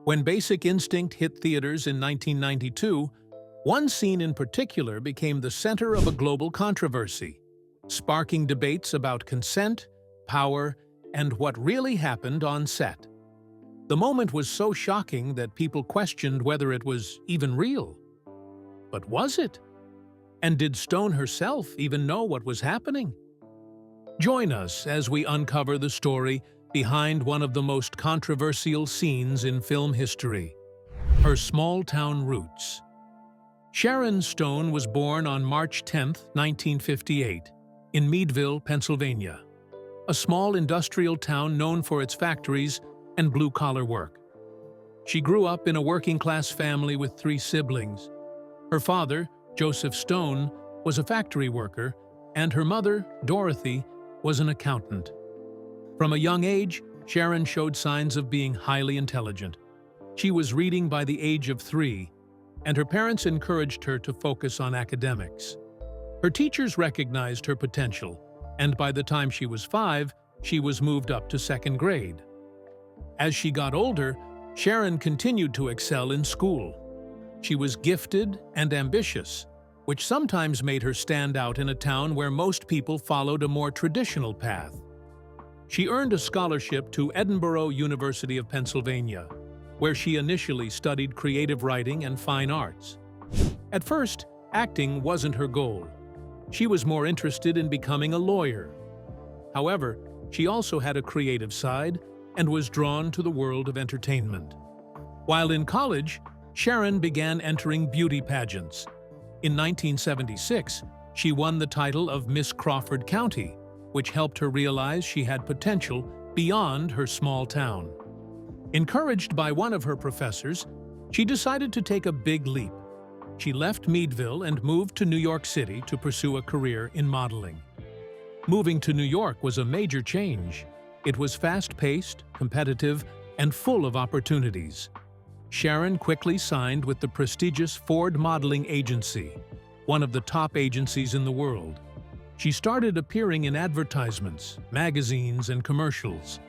When Basic Instinct hit theaters in 1992, one scene in particular became the center of a global controversy, sparking debates about consent, power, and what really happened on set. The moment was so shocking that people questioned whether it was even real. But was it? And did Stone herself even know what was happening? Join us as we uncover the story behind one of the most controversial scenes in film history, her small-town roots. Sharon Stone was born on March 10, 1958, in Meadville, Pennsylvania, a small industrial town known for its factories and blue-collar work. She grew up in a working-class family with 3 siblings. Her father, Joseph Stone, was a factory worker, and her mother, Dorothy, was an accountant. From a young age, Sharon showed signs of being highly intelligent. She was reading by the age of 3, and her parents encouraged her to focus on academics. Her teachers recognized her potential, and by the time she was 5, she was moved up to 2nd grade. As she got older, Sharon continued to excel in school. She was gifted and ambitious, which sometimes made her stand out in a town where most people followed a more traditional path. She earned a scholarship to Edinburgh University of Pennsylvania, where she initially studied creative writing and fine arts. At first, acting wasn't her goal. She was more interested in becoming a lawyer. However, she also had a creative side and was drawn to the world of entertainment. While in college, Sharon began entering beauty pageants. In 1976, she won the title of Miss Crawford County, which helped her realize she had potential beyond her small town. Encouraged by one of her professors, she decided to take a big leap. She left Meadville and moved to New York City to pursue a career in modeling. Moving to New York was a major change. It was fast-paced, competitive, and full of opportunities. Sharon quickly signed with the prestigious Ford Modeling Agency, one of the top agencies in the world. She started appearing in advertisements, magazines, and commercials.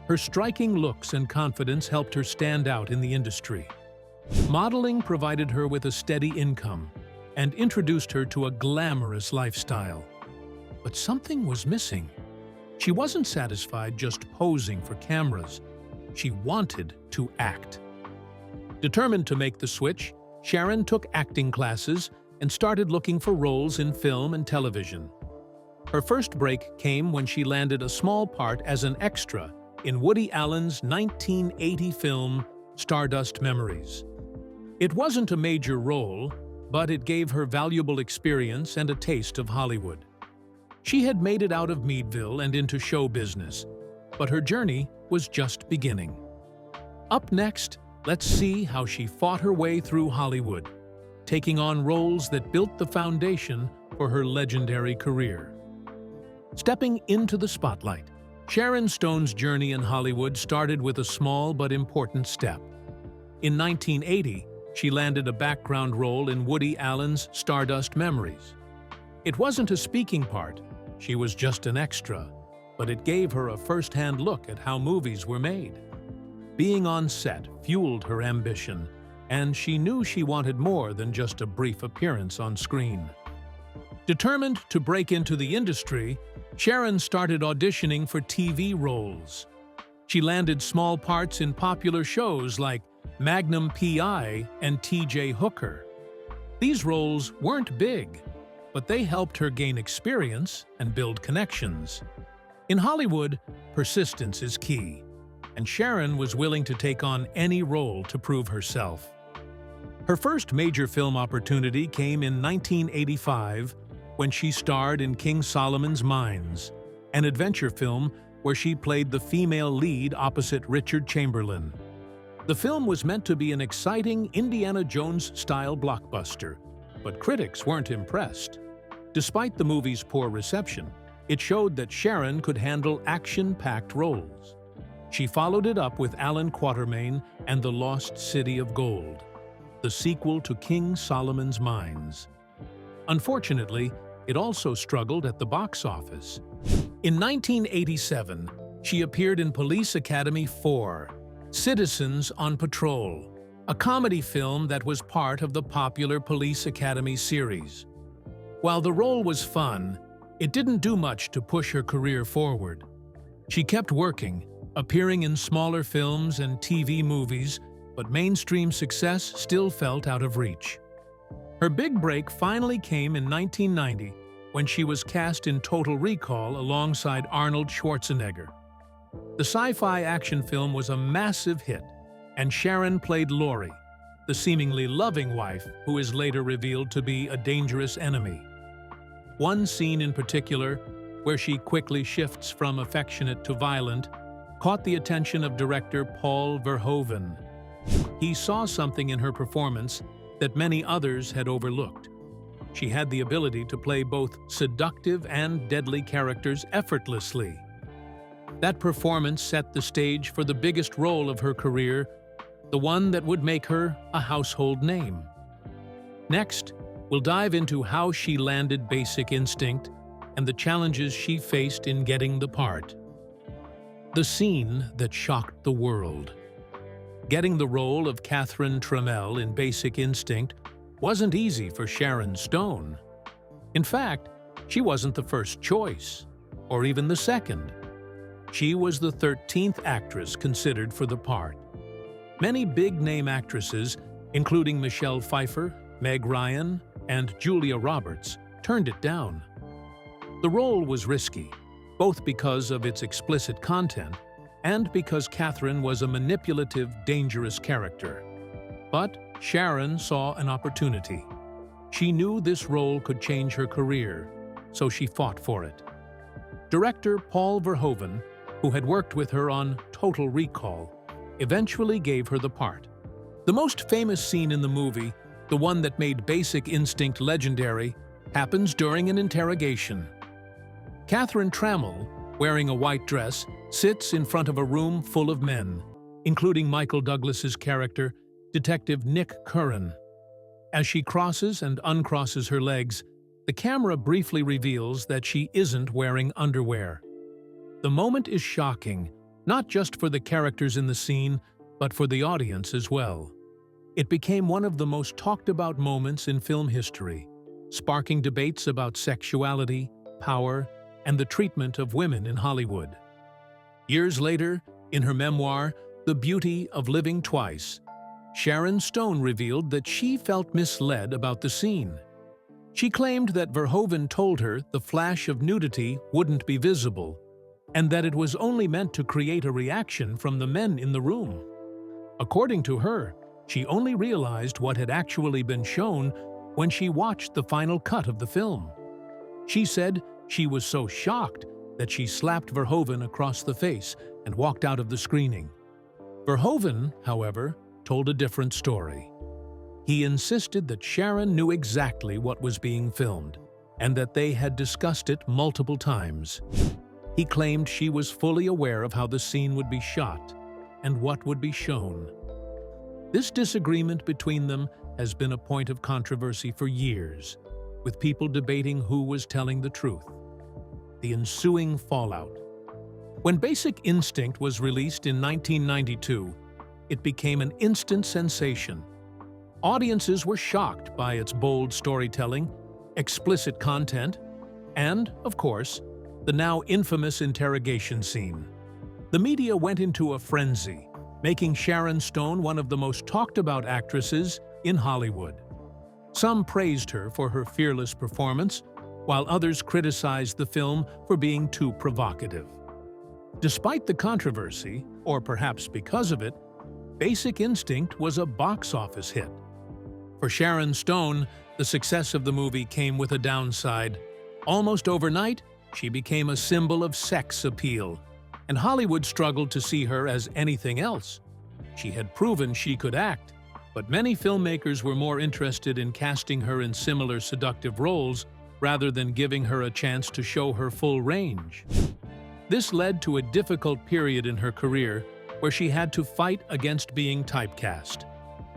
Her striking looks and confidence helped her stand out in the industry. Modeling provided her with a steady income and introduced her to a glamorous lifestyle. But something was missing. She wasn't satisfied just posing for cameras. She wanted to act. Determined to make the switch, Sharon took acting classes and started looking for roles in film and television. Her first break came when she landed a small part as an extra in Woody Allen's 1980 film Stardust Memories. It wasn't a major role, but it gave her valuable experience and a taste of Hollywood. She had made it out of Meadville and into show business, but her journey was just beginning. Up next, let's see how she fought her way through Hollywood, taking on roles that built the foundation for her legendary career. Stepping into the spotlight, Sharon Stone's journey in Hollywood started with a small but important step. In 1980, she landed a background role in Woody Allen's Stardust Memories. It wasn't a speaking part, she was just an extra, but it gave her a first-hand look at how movies were made. Being on set fueled her ambition, and she knew she wanted more than just a brief appearance on screen. Determined to break into the industry, Sharon started auditioning for TV roles. She landed small parts in popular shows like Magnum P.I. and T.J. Hooker. These roles weren't big, but they helped her gain experience and build connections. In Hollywood, persistence is key, and Sharon was willing to take on any role to prove herself. Her first major film opportunity came in 1985 when she starred in King Solomon's Mines, an adventure film where she played the female lead opposite Richard Chamberlain. The film was meant to be an exciting Indiana Jones-style blockbuster, but critics weren't impressed. Despite the movie's poor reception, it showed that Sharon could handle action-packed roles. She followed it up with Alan Quatermain and The Lost City of Gold, the sequel to King Solomon's Mines. Unfortunately, it also struggled at the box office. In 1987, she appeared in Police Academy 4, Citizens on Patrol, a comedy film that was part of the popular Police Academy series. While the role was fun, it didn't do much to push her career forward. She kept working, appearing in smaller films and TV movies, but mainstream success still felt out of reach. Her big break finally came in 1990 when she was cast in Total Recall alongside Arnold Schwarzenegger. The sci-fi action film was a massive hit, and Sharon played Lori, the seemingly loving wife who is later revealed to be a dangerous enemy. One scene in particular, where she quickly shifts from affectionate to violent, caught the attention of director Paul Verhoeven. He saw something in her performance that many others had overlooked. She had the ability to play both seductive and deadly characters effortlessly. That performance set the stage for the biggest role of her career, the one that would make her a household name. Next, we'll dive into how she landed Basic Instinct and the challenges she faced in getting the part. The scene that shocked the world. Getting the role of Catherine Trammell in Basic Instinct wasn't easy for Sharon Stone. In fact, she wasn't the first choice, or even the second. She was the 13th actress considered for the part. Many big-name actresses, including Michelle Pfeiffer, Meg Ryan, and Julia Roberts, turned it down. The role was risky, both because of its explicit content and because Catherine was a manipulative, dangerous character. But Sharon saw an opportunity. She knew this role could change her career, so she fought for it. Director Paul Verhoeven, who had worked with her on Total Recall, eventually gave her the part. The most famous scene in the movie, the one that made Basic Instinct legendary, happens during an interrogation. Catherine Trammell, wearing a white dress, sits in front of a room full of men, including Michael Douglas's character, Detective Nick Curran. As she crosses and uncrosses her legs, the camera briefly reveals that she isn't wearing underwear. The moment is shocking, not just for the characters in the scene, but for the audience as well. It became one of the most talked-about moments in film history, sparking debates about sexuality, power, and the treatment of women in Hollywood. Years later, in her memoir, The Beauty of Living Twice, Sharon Stone revealed that she felt misled about the scene. She claimed that Verhoeven told her the flash of nudity wouldn't be visible, and that it was only meant to create a reaction from the men in the room. According to her, she only realized what had actually been shown when she watched the final cut of the film. She said she was so shocked that she slapped Verhoeven across the face and walked out of the screening. Verhoeven, however, told a different story. He insisted that Sharon knew exactly what was being filmed, and that they had discussed it multiple times. He claimed she was fully aware of how the scene would be shot and what would be shown. This disagreement between them has been a point of controversy for years, with people debating who was telling the truth. The ensuing fallout. When Basic Instinct was released in 1992, it became an instant sensation. Audiences were shocked by its bold storytelling, explicit content, and, of course, the now infamous interrogation scene. The media went into a frenzy, making Sharon Stone one of the most talked-about actresses in Hollywood. Some praised her for her fearless performance, while others criticized the film for being too provocative. Despite the controversy, or perhaps because of it, Basic Instinct was a box office hit. For Sharon Stone, the success of the movie came with a downside. Almost overnight, she became a symbol of sex appeal, and Hollywood struggled to see her as anything else. She had proven she could act, but many filmmakers were more interested in casting her in similar seductive roles rather than giving her a chance to show her full range. This led to a difficult period in her career where she had to fight against being typecast.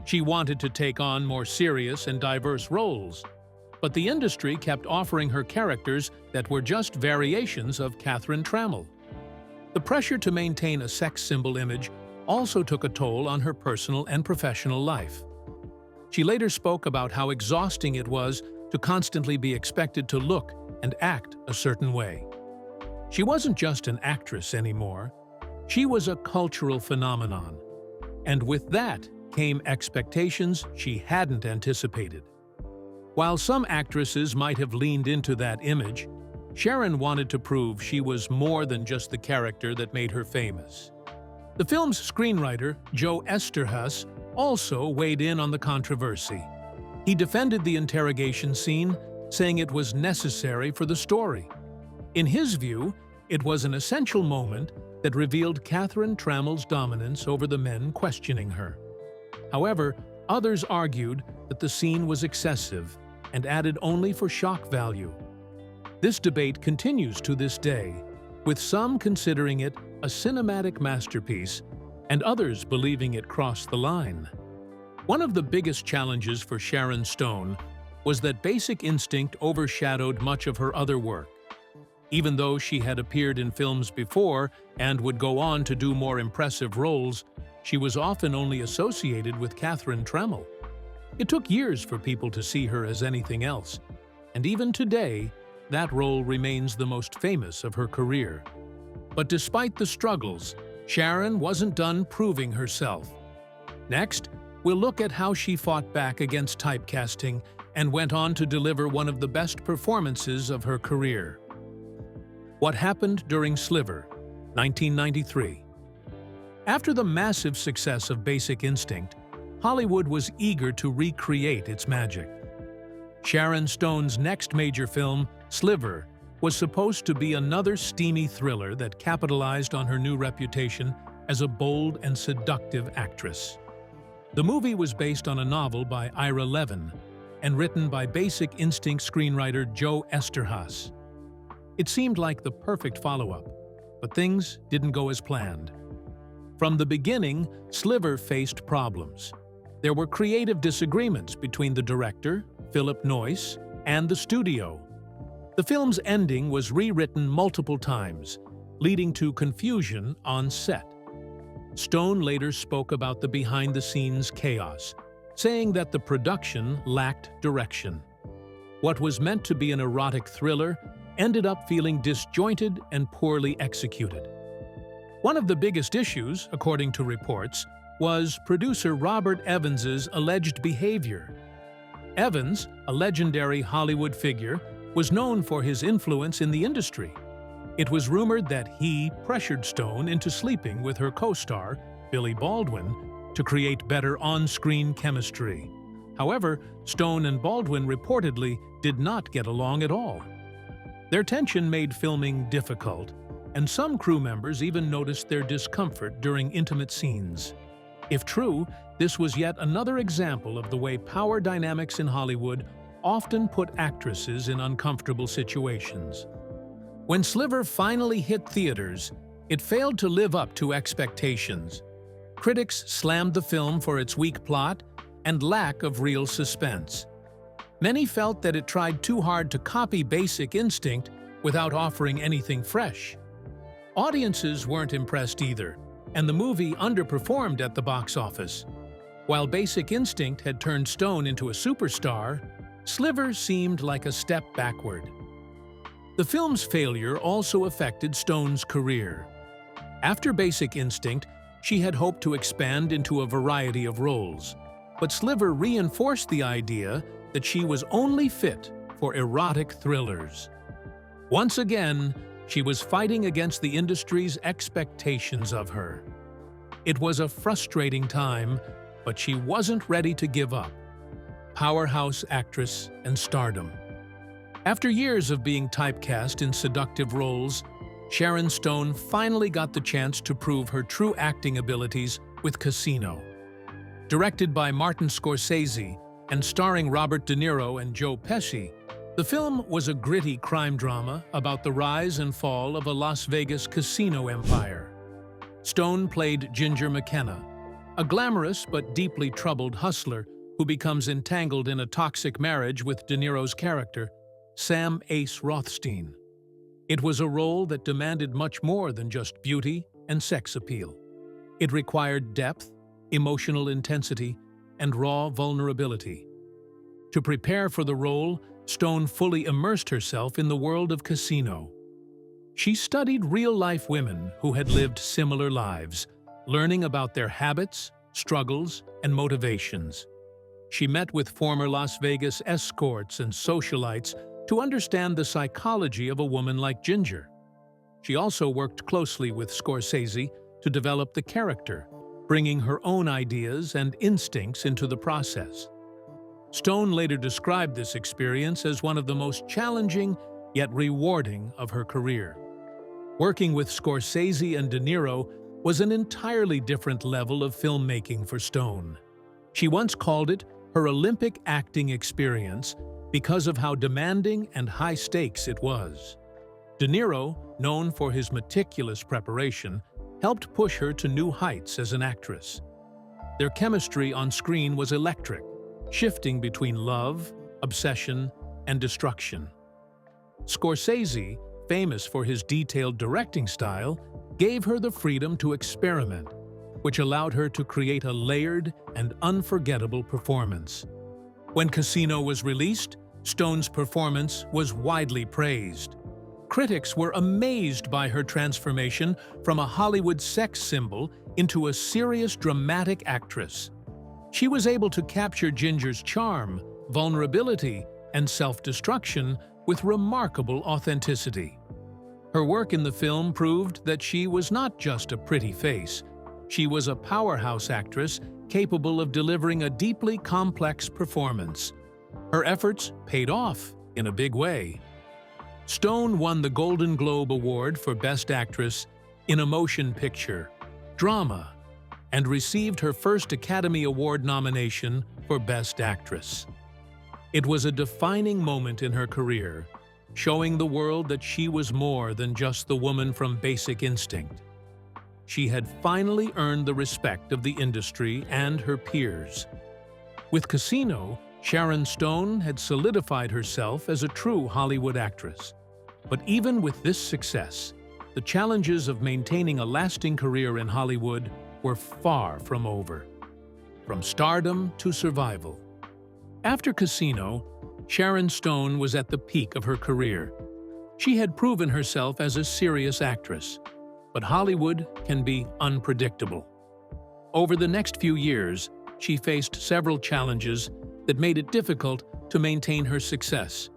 She wanted to take on more serious and diverse roles, but the industry kept offering her characters that were just variations of Catherine Trammell. The pressure to maintain a sex symbol image also took a toll on her personal and professional life. She later spoke about how exhausting it was to constantly be expected to look and act a certain way. She wasn't just an actress anymore. She was a cultural phenomenon. And with that came expectations she hadn't anticipated. While some actresses might have leaned into that image, Sharon wanted to prove she was more than just the character that made her famous. The film's screenwriter, Joe Esterhaus, also weighed in on the controversy. He defended the interrogation scene, saying it was necessary for the story. In his view, it was an essential moment that revealed Catherine Trammell's dominance over the men questioning her. However, others argued that the scene was excessive and added only for shock value. This debate continues to this day, with some considering it a cinematic masterpiece and others believing it crossed the line. One of the biggest challenges for Sharon Stone was that Basic Instinct overshadowed much of her other work. Even though she had appeared in films before and would go on to do more impressive roles, she was often only associated with Catherine Trammell. It took years for people to see her as anything else, and even today, that role remains the most famous of her career. But despite the struggles, Sharon wasn't done proving herself. Next, we'll look at how she fought back against typecasting and went on to deliver one of the best performances of her career. What happened during Sliver, 1993. After the massive success of Basic Instinct, Hollywood was eager to recreate its magic. Sharon Stone's next major film, Sliver, was supposed to be another steamy thriller that capitalized on her new reputation as a bold and seductive actress. The movie was based on a novel by Ira Levin and written by Basic Instinct screenwriter Joe Esterhaus. It seemed like the perfect follow-up, but things didn't go as planned. From the beginning, Sliver faced problems. There were creative disagreements between the director, Philip Noyce, and the studio. The film's ending was rewritten multiple times, leading to confusion on set. Stone later spoke about the behind-the-scenes chaos, saying that the production lacked direction. What was meant to be an erotic thriller ended up feeling disjointed and poorly executed. One of the biggest issues, according to reports, was producer Robert Evans's alleged behavior. Evans, a legendary Hollywood figure, was known for his influence in the industry. It was rumored that he pressured Stone into sleeping with her co-star, Billy Baldwin, to create better on-screen chemistry. However, Stone and Baldwin reportedly did not get along at all. Their tension made filming difficult, and some crew members even noticed their discomfort during intimate scenes. If true, this was yet another example of the way power dynamics in Hollywood often put actresses in uncomfortable situations. When Sliver finally hit theaters, it failed to live up to expectations. Critics slammed the film for its weak plot and lack of real suspense. Many felt that it tried too hard to copy Basic Instinct without offering anything fresh. Audiences weren't impressed either, and the movie underperformed at the box office. While Basic Instinct had turned Stone into a superstar, Sliver seemed like a step backward. The film's failure also affected Stone's career. After Basic Instinct, she had hoped to expand into a variety of roles, but Sliver reinforced the idea that she was only fit for erotic thrillers. Once again, she was fighting against the industry's expectations of her. It was a frustrating time, but she wasn't ready to give up. Powerhouse actress and stardom. After years of being typecast in seductive roles, Sharon Stone finally got the chance to prove her true acting abilities with Casino. Directed by Martin Scorsese and starring Robert De Niro and Joe Pesci, the film was a gritty crime drama about the rise and fall of a Las Vegas casino empire. Stone played Ginger McKenna, a glamorous but deeply troubled hustler who becomes entangled in a toxic marriage with De Niro's character, Sam Ace Rothstein. It was a role that demanded much more than just beauty and sex appeal. It required depth, emotional intensity, and raw vulnerability. To prepare for the role, Stone fully immersed herself in the world of Casino. She studied real-life women who had lived similar lives, learning about their habits, struggles, and motivations. She met with former Las Vegas escorts and socialites to understand the psychology of a woman like Ginger. She also worked closely with Scorsese to develop the character, bringing her own ideas and instincts into the process. Stone later described this experience as one of the most challenging yet rewarding of her career. Working with Scorsese and De Niro was an entirely different level of filmmaking for Stone. She once called it her Olympic acting experience because of how demanding and high stakes it was. De Niro, known for his meticulous preparation, helped push her to new heights as an actress. Their chemistry on screen was electric, shifting between love, obsession, and destruction. Scorsese, famous for his detailed directing style, gave her the freedom to experiment, which allowed her to create a layered and unforgettable performance. When Casino was released, Stone's performance was widely praised. Critics were amazed by her transformation from a Hollywood sex symbol into a serious, dramatic actress. She was able to capture Ginger's charm, vulnerability, and self-destruction with remarkable authenticity. Her work in the film proved that she was not just a pretty face. She was a powerhouse actress capable of delivering a deeply complex performance. Her efforts paid off in a big way. Stone won the Golden Globe Award for Best Actress in a Motion Picture, Drama, and received her first Academy Award nomination for Best Actress. It was a defining moment in her career, showing the world that she was more than just the woman from Basic Instinct. She had finally earned the respect of the industry and her peers. With Casino, Sharon Stone had solidified herself as a true Hollywood actress. But even with this success, the challenges of maintaining a lasting career in Hollywood were far from over. From stardom to survival. After Casino, Sharon Stone was at the peak of her career. She had proven herself as a serious actress, but Hollywood can be unpredictable. Over the next few years, she faced several challenges that made it difficult to maintain her success.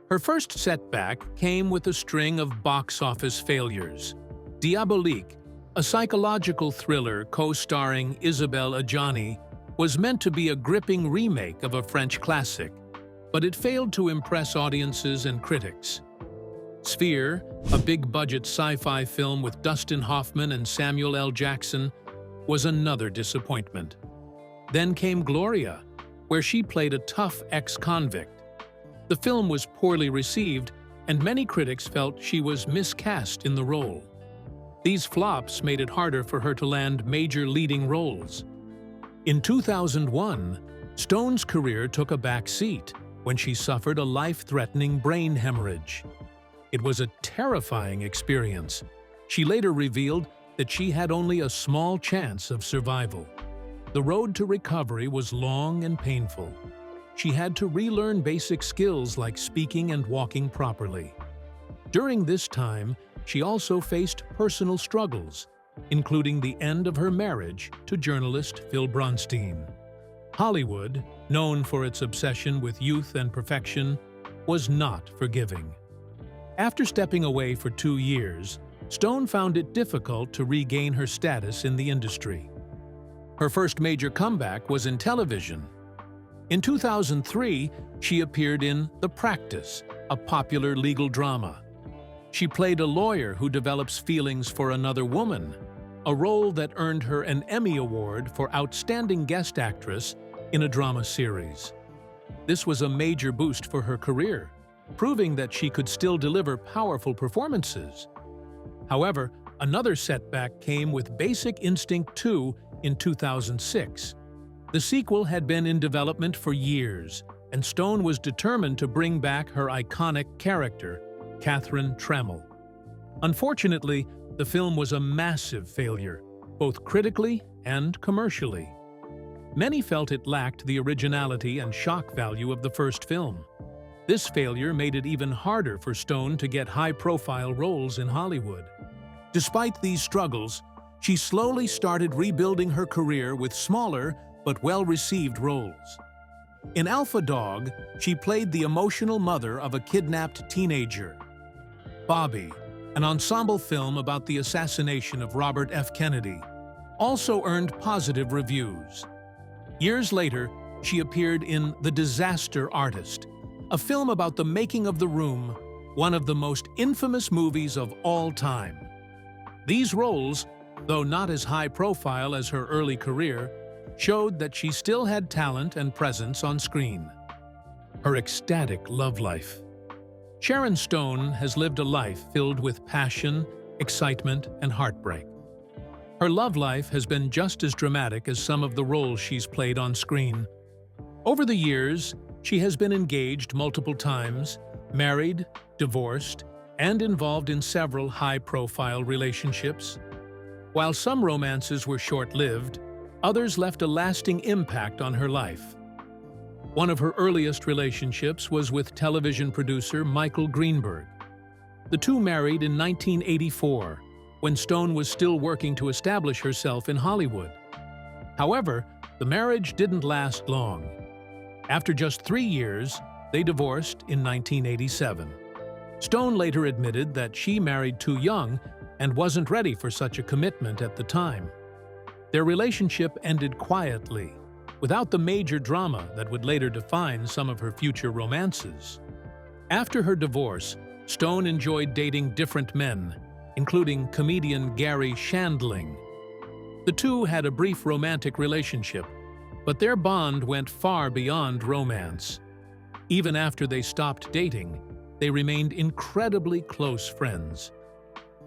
Her first setback came with a string of box office failures. Diabolique, a psychological thriller co-starring Isabelle Adjani, was meant to be a gripping remake of a French classic, but it failed to impress audiences and critics. Sphere, a big-budget sci-fi film with Dustin Hoffman and Samuel L. Jackson, was another disappointment. Then came Gloria, where she played a tough ex-convict. The film was poorly received, and many critics felt she was miscast in the role. These flops made it harder for her to land major leading roles. In 2001, Stone's career took a back seat when she suffered a life-threatening brain hemorrhage. It was a terrifying experience. She later revealed that she had only a small chance of survival. The road to recovery was long and painful. She had to relearn basic skills like speaking and walking properly. During this time, she also faced personal struggles, including the end of her marriage to journalist Phil Bronstein. Hollywood, known for its obsession with youth and perfection, was not forgiving. After stepping away for 2 years, Stone found it difficult to regain her status in the industry. Her first major comeback was in television. In 2003, she appeared in The Practice, a popular legal drama. She played a lawyer who develops feelings for another woman, a role that earned her an Emmy Award for Outstanding Guest Actress in a drama series. This was a major boost for her career, proving that she could still deliver powerful performances. However, another setback came with Basic Instinct 2 in 2006. The sequel had been in development for years, and Stone was determined to bring back her iconic character, Catherine Tremel. Unfortunately, the film was a massive failure, both critically and commercially. Many felt it lacked the originality and shock value of the first film. This failure made it even harder for Stone to get high-profile roles in Hollywood. Despite these struggles, she slowly started rebuilding her career with smaller but well-received roles. In Alpha Dog, she played the emotional mother of a kidnapped teenager. Bobby, an ensemble film about the assassination of Robert F. Kennedy, also earned positive reviews. Years later, she appeared in The Disaster Artist, a film about the making of The Room, one of the most infamous movies of all time. These roles, though not as high-profile as her early career, showed that she still had talent and presence on screen. Her ecstatic love life. Sharon Stone has lived a life filled with passion, excitement, and heartbreak. Her love life has been just as dramatic as some of the roles she's played on screen. Over the years, she has been engaged multiple times, married, divorced, and involved in several high-profile relationships. While some romances were short-lived, others left a lasting impact on her life. One of her earliest relationships was with television producer Michael Greenberg. The two married in 1984, when Stone was still working to establish herself in Hollywood. However, the marriage didn't last long. After just 3 years, they divorced in 1987. Stone later admitted that she married too young and wasn't ready for such a commitment at the time. Their relationship ended quietly, without the major drama that would later define some of her future romances. After her divorce, Stone enjoyed dating different men, including comedian Gary Shandling. The two had a brief romantic relationship, but their bond went far beyond romance. Even after they stopped dating, they remained incredibly close friends.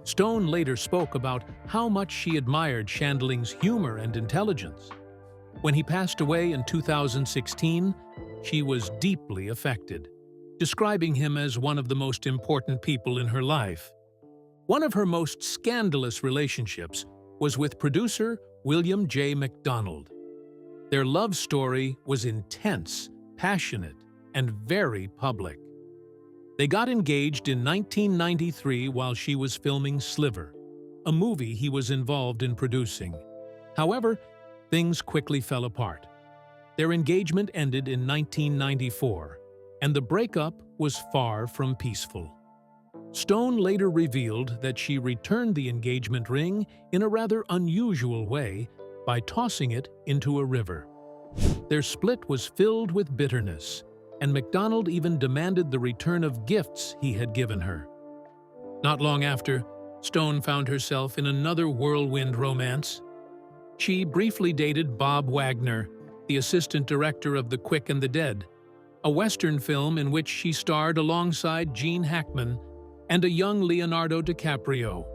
Stone later spoke about how much she admired Shandling's humor and intelligence. When he passed away in 2016, she was deeply affected, describing him as one of the most important people in her life. One of her most scandalous relationships was with producer William J. McDonald. Their love story was intense, passionate, and very public. They got engaged in 1993 while she was filming Sliver, a movie he was involved in producing. However, things quickly fell apart. Their engagement ended in 1994, and the breakup was far from peaceful. Stone later revealed that she returned the engagement ring in a rather unusual way by tossing it into a river. Their split was filled with bitterness, and McDonald even demanded the return of gifts he had given her. Not long after, Stone found herself in another whirlwind romance. She briefly dated Bob Wagner, the assistant director of The Quick and the Dead, a Western film in which she starred alongside Gene Hackman and a young Leonardo DiCaprio.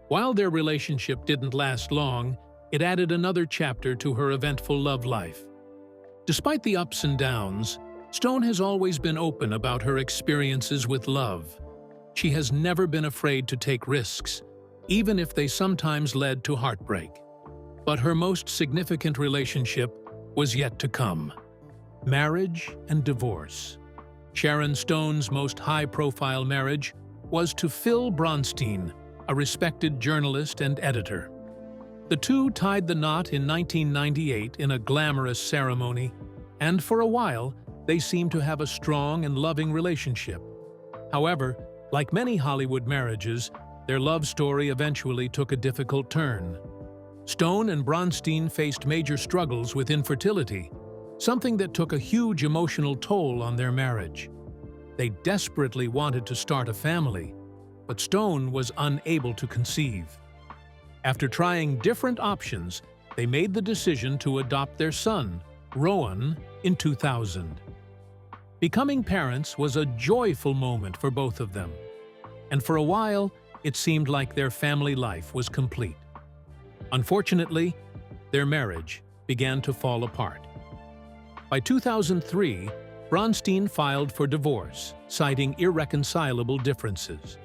While their relationship didn't last long, it added another chapter to her eventful love life. Despite the ups and downs, Stone has always been open about her experiences with love. She has never been afraid to take risks, even if they sometimes led to heartbreak. But her most significant relationship was yet to come: marriage and divorce. Sharon Stone's most high-profile marriage was to Phil Bronstein, a respected journalist and editor. The two tied the knot in 1998 in a glamorous ceremony, and for a while, they seemed to have a strong and loving relationship. However, like many Hollywood marriages, their love story eventually took a difficult turn. Stone and Bronstein faced major struggles with infertility, something that took a huge emotional toll on their marriage. They desperately wanted to start a family, but Stone was unable to conceive. After trying different options, they made the decision to adopt their son, Rowan, in 2000. Becoming parents was a joyful moment for both of them, and for a while, it seemed like their family life was complete. Unfortunately, their marriage began to fall apart. By 2003, Bronstein filed for divorce, citing irreconcilable differences.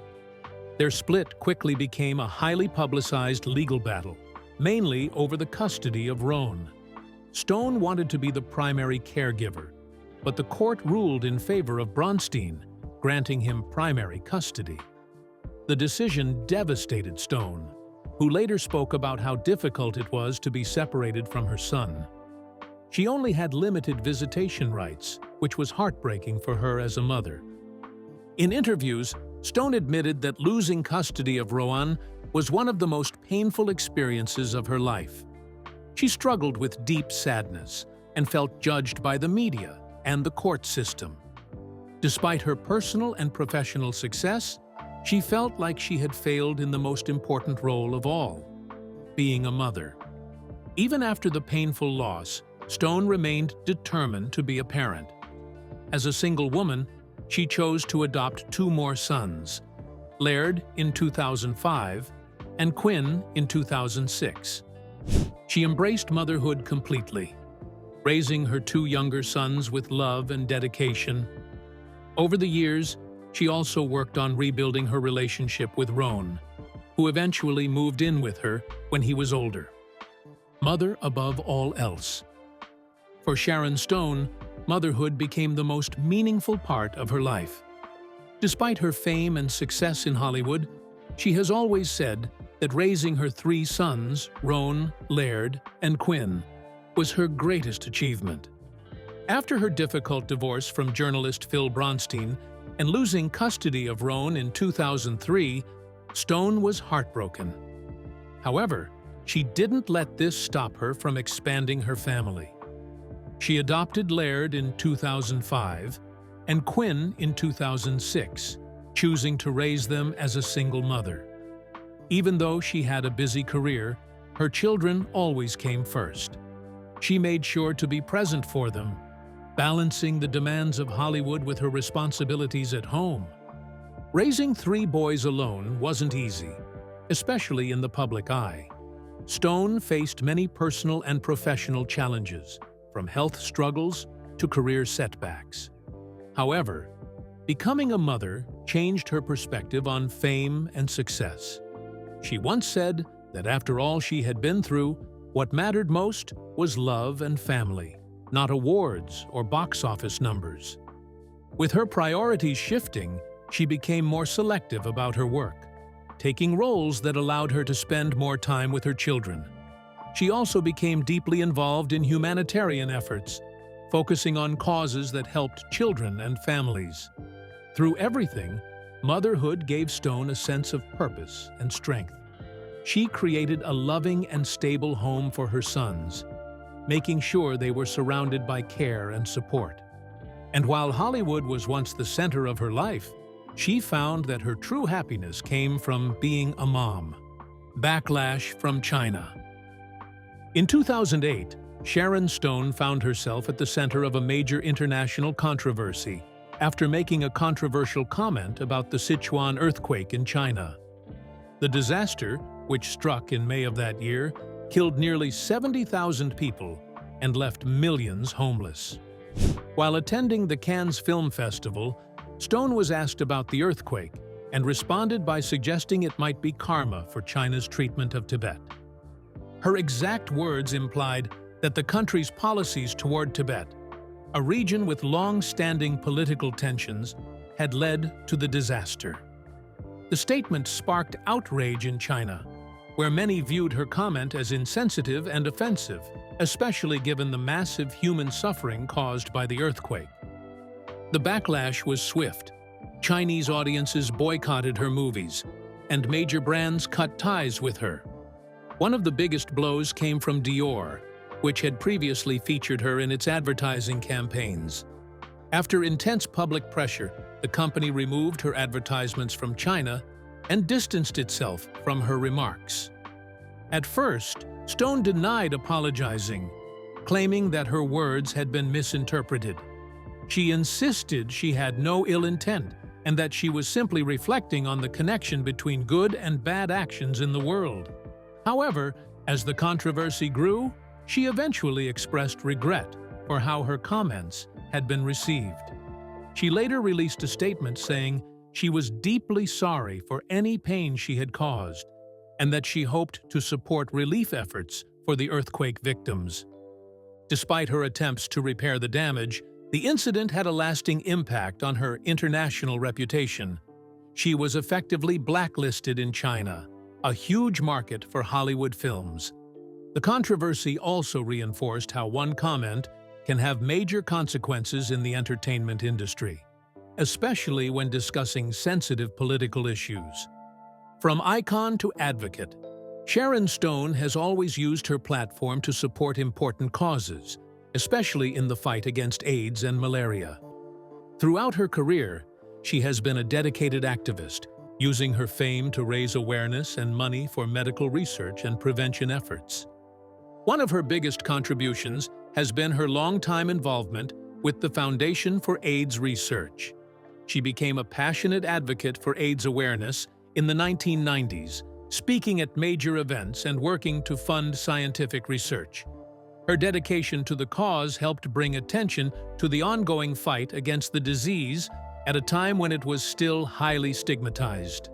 Their split quickly became a highly publicized legal battle, mainly over the custody of Roan. Stone wanted to be the primary caregiver, but the court ruled in favor of Bronstein, granting him primary custody. The decision devastated Stone, who later spoke about how difficult it was to be separated from her son. She only had limited visitation rights, which was heartbreaking for her as a mother. In interviews, Stone admitted that losing custody of Roan was one of the most painful experiences of her life. She struggled with deep sadness and felt judged by the media and the court system. Despite her personal and professional success, she felt like she had failed in the most important role of all, being a mother. Even after the painful loss, Stone remained determined to be a parent. As a single woman, she chose to adopt 2 more sons, Laird in 2005 and Quinn in 2006. She embraced motherhood completely, raising her 2 younger sons with love and dedication. Over the years, she also worked on rebuilding her relationship with Roan, who eventually moved in with her when he was older. Mother above all else. For Sharon Stone, motherhood became the most meaningful part of her life. Despite her fame and success in Hollywood, she has always said that raising her 3 sons, Roan, Laird, and Quinn, was her greatest achievement. After her difficult divorce from journalist Phil Bronstein and losing custody of Roan in 2003, Stone was heartbroken. However, she didn't let this stop her from expanding her family. She adopted Laird in 2005 and Quinn in 2006, choosing to raise them as a single mother. Even though she had a busy career, her children always came first. She made sure to be present for them, balancing the demands of Hollywood with her responsibilities at home. Raising 3 boys alone wasn't easy, especially in the public eye. Stone faced many personal and professional challenges, from health struggles to career setbacks. However, becoming a mother changed her perspective on fame and success. She once said that after all she had been through, what mattered most was love and family, not awards or box office numbers. With her priorities shifting, she became more selective about her work, taking roles that allowed her to spend more time with her children. She also became deeply involved in humanitarian efforts, focusing on causes that helped children and families. Through everything, motherhood gave Stone a sense of purpose and strength. She created a loving and stable home for her sons, making sure they were surrounded by care and support. And while Hollywood was once the center of her life, she found that her true happiness came from being a mom. Backlash from China. In 2008, Sharon Stone found herself at the center of a major international controversy after making a controversial comment about the Sichuan earthquake in China. The disaster, which struck in May of that year, killed nearly 70,000 people and left millions homeless. While attending the Cannes Film Festival, Stone was asked about the earthquake and responded by suggesting it might be karma for China's treatment of Tibet. Her exact words implied that the country's policies toward Tibet, a region with long-standing political tensions, had led to the disaster. The statement sparked outrage in China, where many viewed her comment as insensitive and offensive, especially given the massive human suffering caused by the earthquake. The backlash was swift. Chinese audiences boycotted her movies, and major brands cut ties with her. One of the biggest blows came from Dior, which had previously featured her in its advertising campaigns. After intense public pressure, the company removed her advertisements from China and distanced itself from her remarks. At first, Stone denied apologizing, claiming that her words had been misinterpreted. She insisted she had no ill intent and that she was simply reflecting on the connection between good and bad actions in the world. However, as the controversy grew, she eventually expressed regret for how her comments had been received. She later released a statement saying she was deeply sorry for any pain she had caused and that she hoped to support relief efforts for the earthquake victims. Despite her attempts to repair the damage, the incident had a lasting impact on her international reputation. She was effectively blacklisted in China, a huge market for Hollywood films. The controversy also reinforced how one comment can have major consequences in the entertainment industry, especially when discussing sensitive political issues. From icon to advocate, Sharon Stone has always used her platform to support important causes, especially in the fight against AIDS and malaria. Throughout her career, she has been a dedicated activist, using her fame to raise awareness and money for medical research and prevention efforts. One of her biggest contributions has been her longtime involvement with the Foundation for AIDS Research. She became a passionate advocate for AIDS awareness in the 1990s, speaking at major events and working to fund scientific research. Her dedication to the cause helped bring attention to the ongoing fight against the disease at a time when it was still highly stigmatized.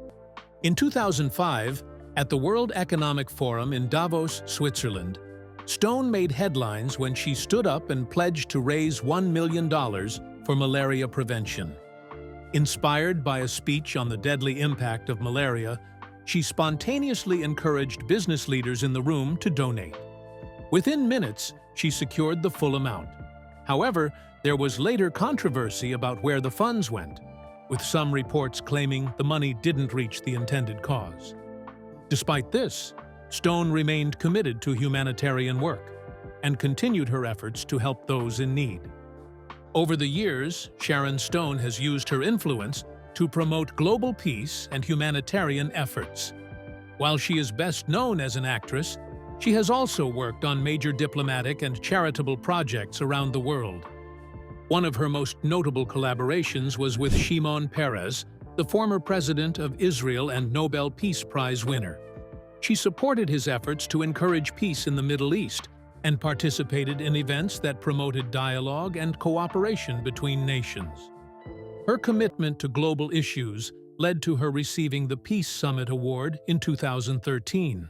In 2005, at the World Economic Forum in Davos, Switzerland, Stone made headlines when she stood up and pledged to raise $1 million for malaria prevention. Inspired by a speech on the deadly impact of malaria, she spontaneously encouraged business leaders in the room to donate. Within minutes, she secured the full amount. However, there was later controversy about where the funds went, with some reports claiming the money didn't reach the intended cause. Despite this, Stone remained committed to humanitarian work and continued her efforts to help those in need. Over the years, Sharon Stone has used her influence to promote global peace and humanitarian efforts. While she is best known as an actress, she has also worked on major diplomatic and charitable projects around the world. One of her most notable collaborations was with Shimon Peres, the former president of Israel and Nobel Peace Prize winner. She supported his efforts to encourage peace in the Middle East and participated in events that promoted dialogue and cooperation between nations. Her commitment to global issues led to her receiving the Peace Summit Award in 2013.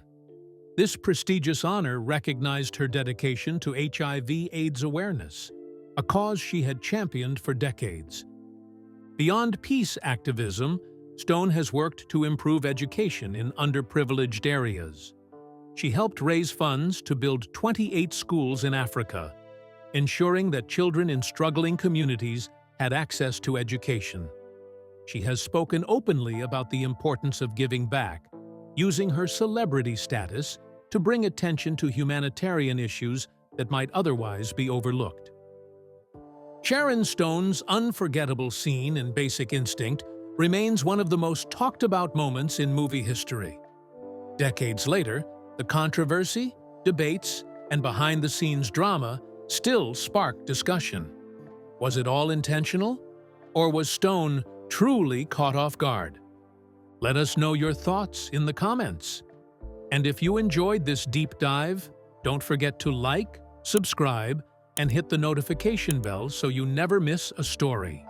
This prestigious honor recognized her dedication to HIV/AIDS awareness, a cause she had championed for decades. Beyond peace activism, Stone has worked to improve education in underprivileged areas. She helped raise funds to build 28 schools in Africa, ensuring that children in struggling communities had access to education. She has spoken openly about the importance of giving back, using her celebrity status to bring attention to humanitarian issues that might otherwise be overlooked. Sharon Stone's unforgettable scene in Basic Instinct remains one of the most talked-about moments in movie history. Decades later, the controversy, debates, and behind-the-scenes drama still spark discussion. Was it all intentional? Or was Stone truly caught off guard? Let us know your thoughts in the comments. And if you enjoyed this deep dive, don't forget to like, subscribe, and hit the notification bell so you never miss a story.